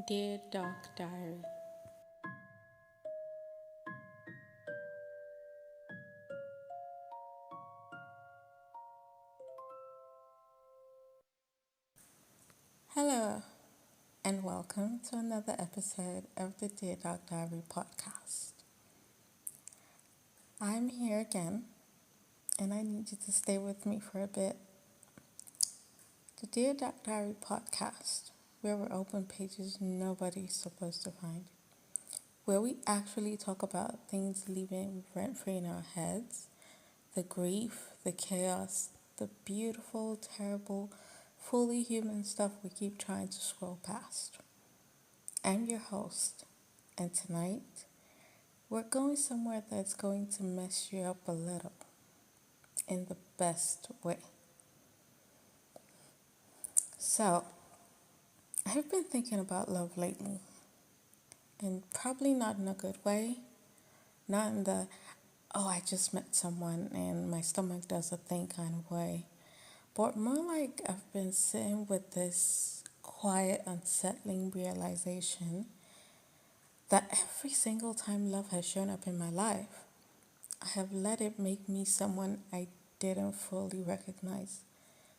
Dear Dark Diary. Hello, and welcome to another episode of the Dear Dark Diary podcast. I'm here again, and I need you to stay with me for a bit. The Dear Dark Diary podcast, where we're open pages nobody's supposed to find, where we actually talk about things living rent free in our heads, the grief, the chaos, the beautiful, terrible, fully human stuff we keep trying to scroll past. I'm your host, and tonight we're going somewhere that's going to mess you up a little in the best way. So, I've been thinking about love lately, and probably not in a good way, not in the I just met someone and my stomach does a thing kind of way, but more like I've been sitting with this quiet, unsettling realization that every single time love has shown up in my life, I have let it make me someone I didn't fully recognize,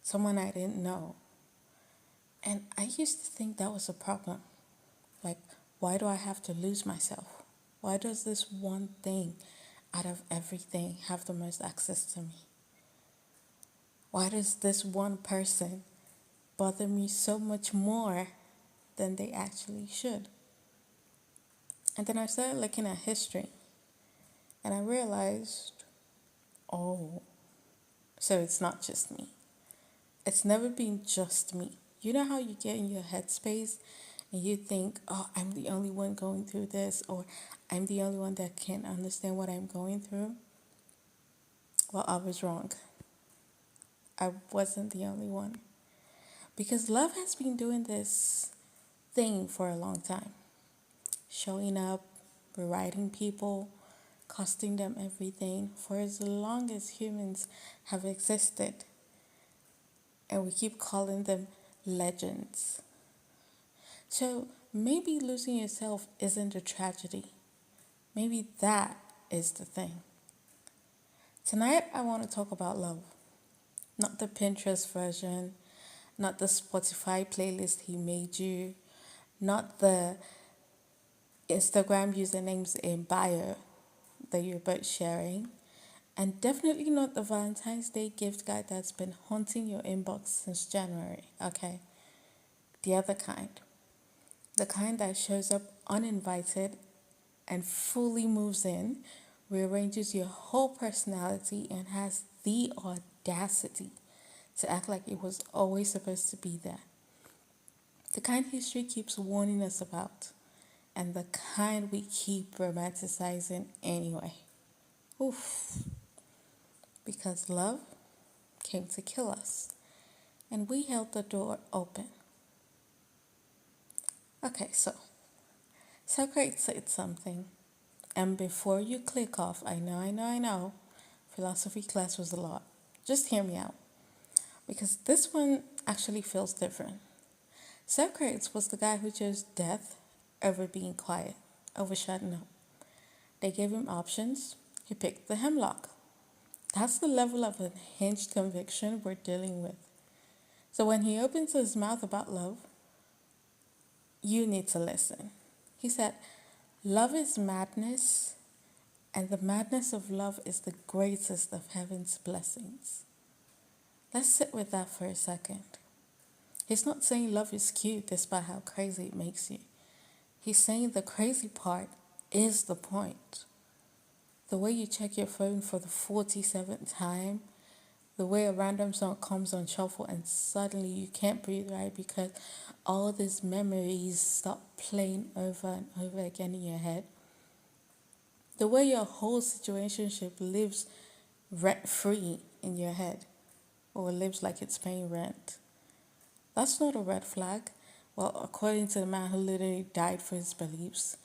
someone I didn't know. And I used to think that was a problem. Like, why do I have to lose myself? Why does this one thing out of everything have the most access to me? Why does this one person bother me so much more than they actually should? And then I started looking at history and I realized, oh, so it's not just me. It's never been just me. You know how you get in your headspace and you think, oh, I'm the only one going through this, or I'm the only one that can't understand what I'm going through? Well, I was wrong. I wasn't the only one. Because love has been doing this thing for a long time. Showing up, rewriting people, costing them everything for as long as humans have existed. And we keep calling them legends. So maybe losing yourself isn't a tragedy. Maybe that is the thing. Tonight, I want to talk about love. Not the Pinterest version, not the Spotify playlist he made you, not the Instagram usernames in bio that you're both sharing, and definitely not the Valentine's Day gift guide that's been haunting your inbox since January, okay? The other kind. The kind that shows up uninvited and fully moves in, rearranges your whole personality, and has the audacity to act like it was always supposed to be there. The kind history keeps warning us about, and the kind we keep romanticizing anyway. Oof. Because love came to kill us, and we held the door open. Okay, so Socrates said something, and before you click off, I know, philosophy class was a lot. Just hear me out, because this one actually feels different. Socrates was the guy who chose death over being quiet, over shutting up. They gave him options. He picked the hemlock. That's the level of unhinged conviction we're dealing with. So when he opens his mouth about love, you need to listen. He said, love is madness, and the madness of love is the greatest of heaven's blessings. Let's sit with that for a second. He's not saying love is cute despite how crazy it makes you. He's saying the crazy part is the point. The way you check your phone for the 47th time, the way a random song comes on shuffle and suddenly you can't breathe right because all these memories start playing over and over again in your head. The way your whole situationship lives rent free in your head, or lives like it's paying rent. That's not a red flag. Well, according to the man who literally died for his beliefs,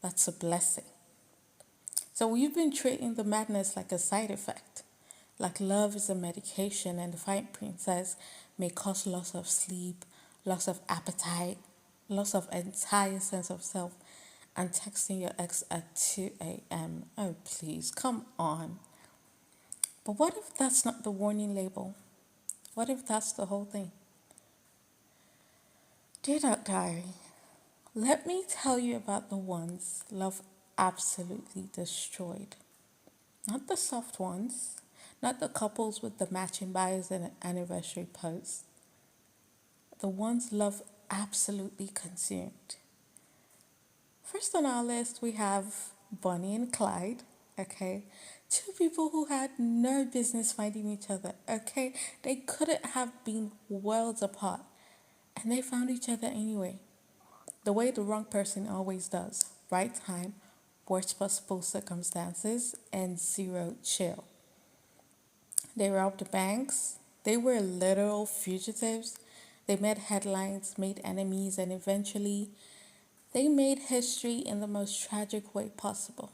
that's a blessing. So we've been treating the madness like a side effect. Like love is a medication and the fine print says may cause loss of sleep, loss of appetite, loss of entire sense of self, and texting your ex at 2 a.m. Oh, please, come on. But what if that's not the warning label? What if that's the whole thing? Dear Dark Diary, let me tell you about the ones love absolutely destroyed. Not the soft ones, not the couples with the matching bios and anniversary posts. The ones love absolutely consumed. First on our list, we have Bonnie and Clyde, okay? Two people who had no business finding each other, okay? They couldn't have been worlds apart, and they found each other anyway. The way the wrong person always does. Right time, worst possible circumstances, and zero chill. They robbed banks. They were literal fugitives. They made headlines, made enemies, and eventually they made history in the most tragic way possible,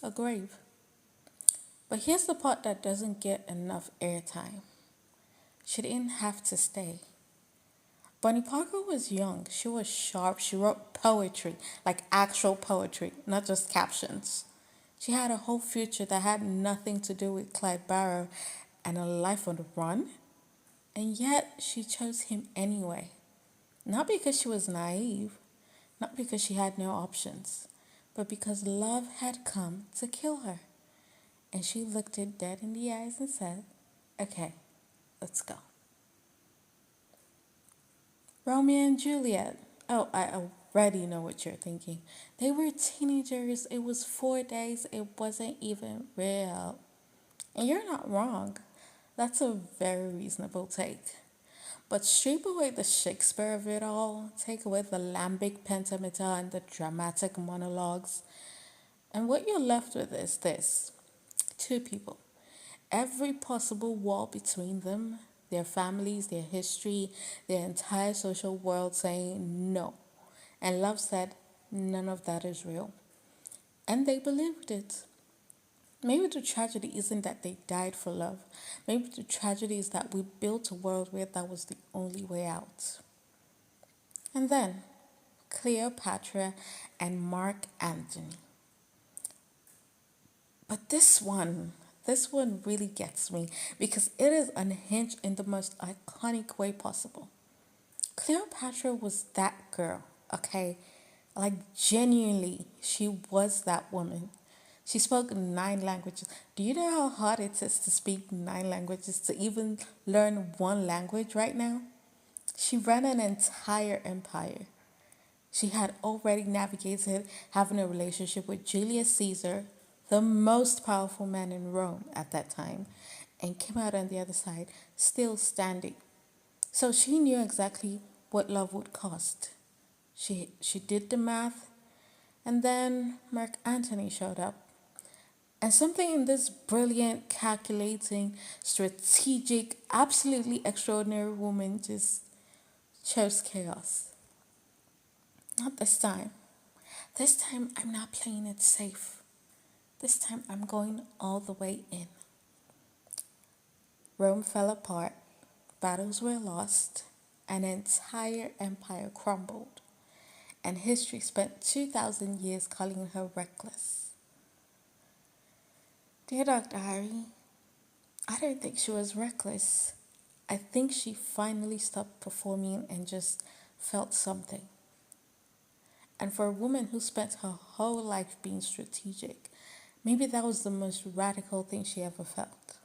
a grave. But here's the part that doesn't get enough airtime. She didn't have to stay. Bonnie Parker was young. She was sharp. She wrote poetry, like actual poetry, not just captions. She had a whole future that had nothing to do with Clyde Barrow and a life on the run. And yet she chose him anyway. Not because she was naive, not because she had no options, but because love had come to kill her. And she looked it dead in the eyes and said, okay, let's go. Romeo and Juliet. Oh, I already know what you're thinking. They were teenagers. It was 4 days. It wasn't even real. And you're not wrong. That's a very reasonable take. But strip away the Shakespeare of it all, take away the lambic pentameter and the dramatic monologues, and what you're left with is this: two people, every possible wall between them, their families, their history, their entire social world saying no. And love said, none of that is real. And they believed it. Maybe the tragedy isn't that they died for love. Maybe the tragedy is that we built a world where that was the only way out. And then, Cleopatra and Mark Antony. But this one really gets me because it is unhinged in the most iconic way possible. Cleopatra was that girl, okay? Like, genuinely, she was that woman. She spoke 9 languages. Do you know how hard it is to speak 9 languages, to even learn one language right now? She ran an entire empire. She had already navigated having a relationship with Julius Caesar, the most powerful man in Rome at that time, and came out on the other side still standing. So she knew exactly what love would cost. She did the math, and then Mark Antony showed up. And something in this brilliant, calculating, strategic, absolutely extraordinary woman just chose chaos. Not this time. This time I'm not playing it safe. This time I'm going all the way in. Rome fell apart, battles were lost, an entire empire crumbled, and history spent 2,000 years calling her reckless. Dear Dr. Harry, I don't think she was reckless. I think she finally stopped performing and just felt something. And for a woman who spent her whole life being strategic, maybe that was the most radical thing she ever felt.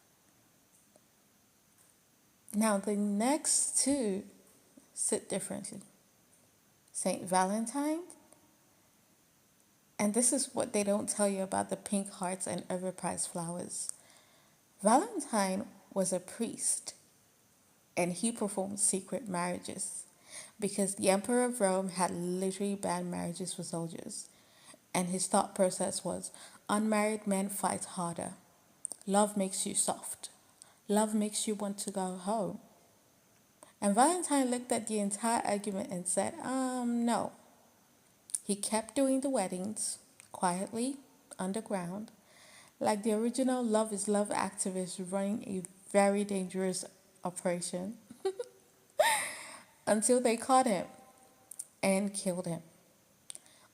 Now, the next two sit differently. Saint Valentine, and this is what they don't tell you about the pink hearts and overpriced flowers. Valentine was a priest, and he performed secret marriages because the Emperor of Rome had literally banned marriages for soldiers. And his thought process was unmarried men fight harder. Love makes you soft. Love makes you want to go home. And Valentine looked at the entire argument and said, no. He kept doing the weddings quietly, underground, like the original Love is Love activist running a very dangerous operation until they caught him. and killed him.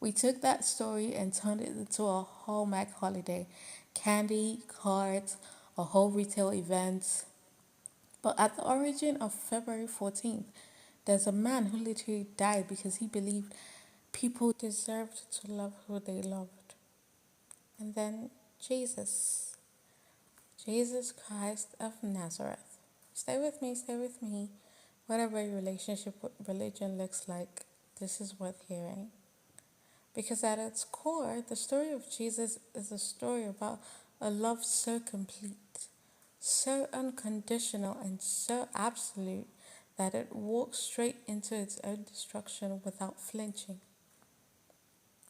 We took that story and turned it into a Hallmark holiday. Candy, cards, a whole retail event. But at the origin of February 14th, there's a man who literally died because he believed people deserved to love who they loved. And then Jesus, Jesus Christ of Nazareth. Stay with me, stay with me. Whatever your relationship with religion looks like, this is worth hearing. Because at its core, the story of Jesus is a story about a love so complete, so unconditional, and so absolute that it walks straight into its own destruction without flinching.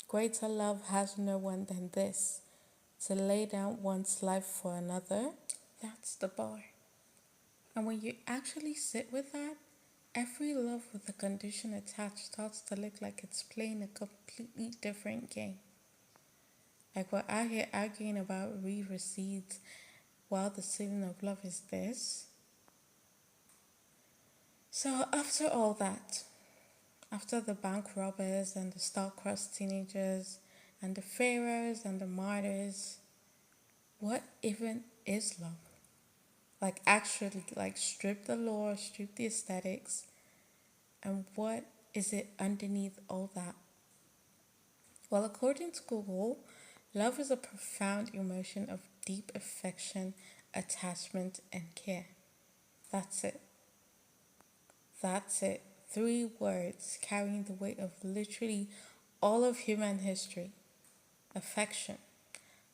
Greater love has no one than this, to lay down one's life for another. That's the bar. And when you actually sit with that, every love with a condition attached starts to look like it's playing a completely different game. Like we're out here arguing about receipts while the ceiling of love is this. So after all that, after the bank robbers and the star-crossed teenagers and the pharaohs and the martyrs, what even is love? Like actually, like strip the lore, strip the aesthetics, and what is it underneath all that? Well, according to Google, love is a profound emotion of deep affection, attachment, and care. That's it. That's it. 3 words carrying the weight of literally all of human history. Affection.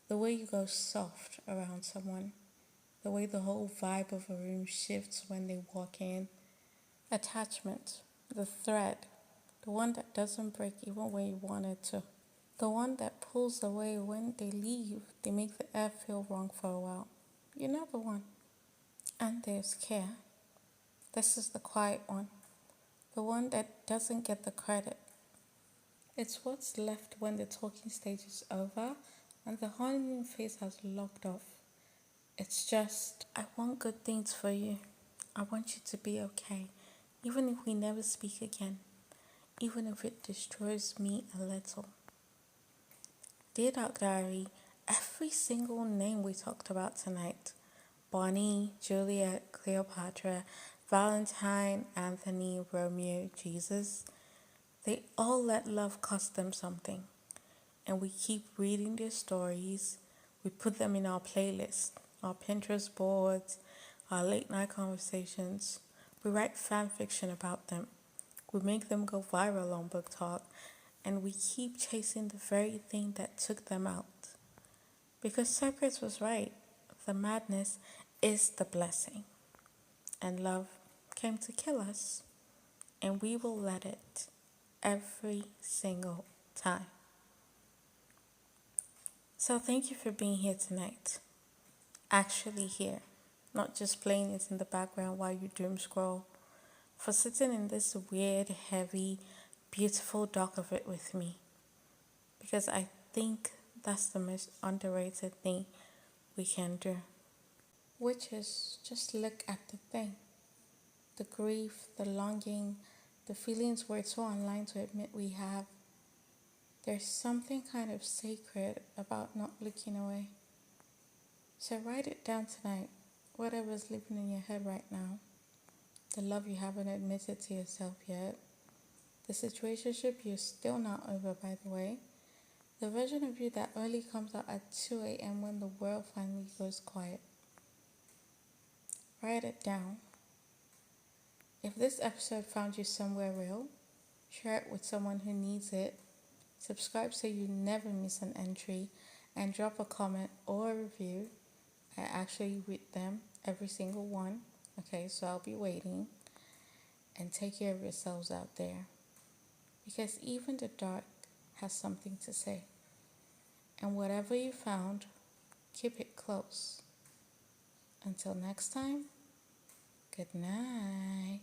The way you go soft around someone. The way the whole vibe of a room shifts when they walk in. Attachment. The thread. The one that doesn't break even when you want it to. The one that pulls away when they leave. They make the air feel wrong for a while. You know the one. And there's care. This is the quiet one. The one that doesn't get the credit. It's what's left when the talking stage is over and the honeymoon phase has locked off. It's just, I want good things for you. I want you to be okay. Even if we never speak again. Even if it destroys me a little. Dear Dark Diary, every single name we talked about tonight, Bonnie, Juliet, Cleopatra, Valentine, Anthony, Romeo, Jesus, they all let love cost them something. And we keep reading their stories. We put them in our playlist, our Pinterest boards, our late night conversations. We write fan fiction about them. We make them go viral on Book Talk. And we keep chasing the very thing that took them out. Because Socrates was right. The madness is the blessing. And love came to kill us. And we will let it every single time. So thank you for being here tonight. Actually here. Not just playing it in the background while you doom scroll. For sitting in this weird, heavy, beautiful dock of it with me. Because I think that's the most underrated thing we can do. Which is just look at the thing. The grief, the longing, the feelings we're too online to admit we have. There's something kind of sacred about not looking away. So write it down tonight, whatever's living in your head right now. The love you haven't admitted to yourself yet. The situationship you're still not over, by the way. The version of you that only comes out at 2 a.m. when the world finally goes quiet. Write it down. If this episode found you somewhere real, share it with someone who needs it. Subscribe so you never miss an entry, and drop a comment or a review. I actually read them, every single one. Okay, so I'll be waiting. And take care of yourselves out there. Because even the dark has something to say. And whatever you found, keep it close. Until next time, good night.